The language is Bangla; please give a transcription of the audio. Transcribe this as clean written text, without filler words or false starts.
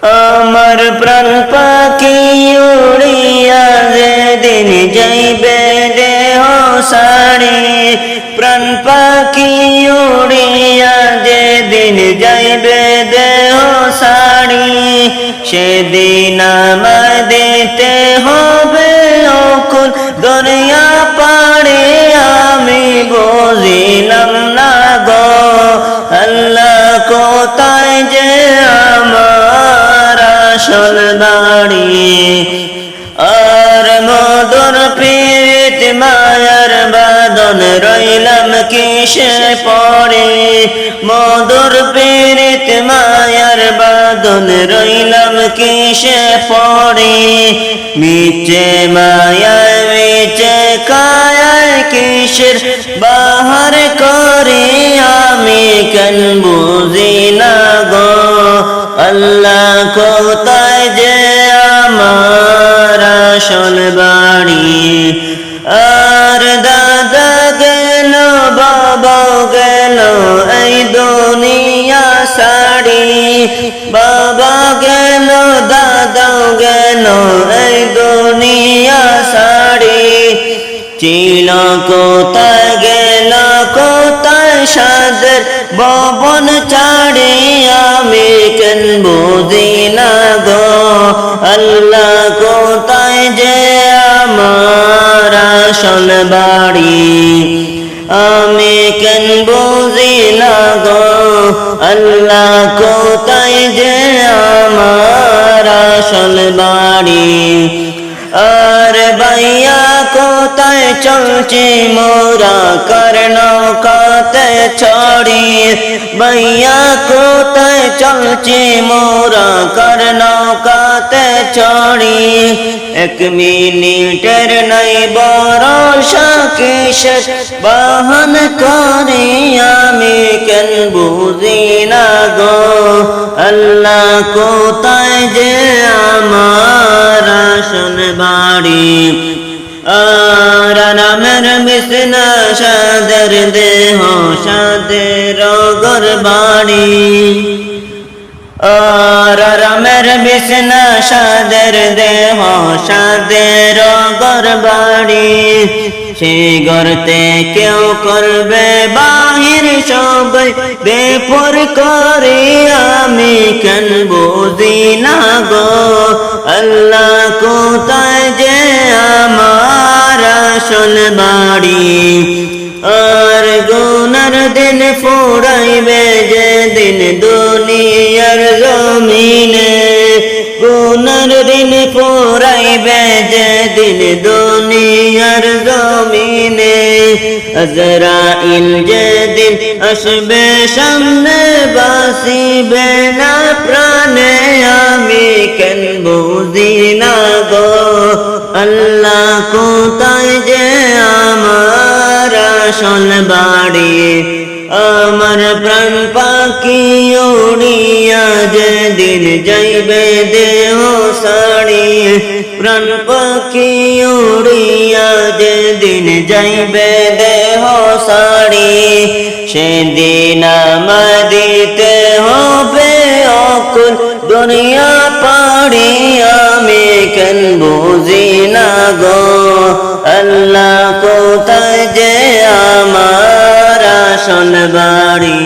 আমার প্রাণ পাখি উড়িয়া যেদিন যাইবে দেহ সাড়ি, প্রাণ পাখি উড়িয়া যেদিন যাইবে দেহ সাড়ি, সেদিন আমায় দিতে হবে অকুল দরিয়া পাড়ে। আমি বুঝিলাম না গো আল্লাহ কোথায় যে আমার আসল বাড়ি। আর মধুর প্রীত মায়ার বাঁধন রইলাম কিসে পড়ে, মধুর প্রীত মায়ার বাঁধন রইলাম কিসে পড়ে। মিছে মায়ায় মিছে কায়ায় কিসের বাহার করে, আমি কেন বুঝি না গো আল্লাহ কোথায় যে আমার আসল বাড়ি। আর দাদা গেল বাবা গেল এই দুনিয়া সাড়ি, বাবা গেল দাদা গেল এই দুনিয়া সাড়ি। ছিল কোথায় গেল কোথায় সাদের ভবন ছাড়ি, আমি কেন বুঝি না গো আল্লাহ কোথায় যে আমার আসল বাড়ি। আমি কেন বুঝি না গো আল্লাহ কোথায় যে আমার আসল বাড়ি। আর ভাইয়া কোথায় চলছে মোরা কর্ণকাতে ছড়ি, ভাইয়া কোথায় চলছে মোরা কর্ণকাতে ছড়ি। এক মিনিটের নাই ভরসা কিসের বাহন করে, আমি কেন বুঝি না গো আল্লাহ কোথায় যে আমার আসল বাড়ি। আর নামের বিছনা সাদের দেহ সাদের ঘর বাড়ি, আর রামের বিছনা সাদের দেহ সাদের ঘর বাড়ি। সে ঘরতে কেউ করবে বাহির সবাই বেপর করে, আমি কেন বুঝি না গো আল্লাহ কোথায় যে আমার আসল বাড়ি। আর গুনার দিন ফুরাইবে যেদিন দুনিয়ার জমিনে, গুনার দিন ফুরাইবে যেদিন দুনিয়ার জমিনে। আজরাইল যেদিন আসবে সামনে বাঁচিবে না প্রাণে, আমি কেন বুঝি না গো আল্লাহ কোথায় যে আমার আসল বাড়ি। আমার প্রাণ পাখি উড়িয়া যেদিন যাইবে দেহ সাড়ি, প্রাণ পাখি উড়িয়া যেদিন যাইবে দেহ সাড়ি, সেদিন আমায় দিতে হবে অকুল দুনিয়া পাড়ি। আমি কেন বুঝি না গো আল্লাহ কোথায় যে আমার আসল বাড়ি।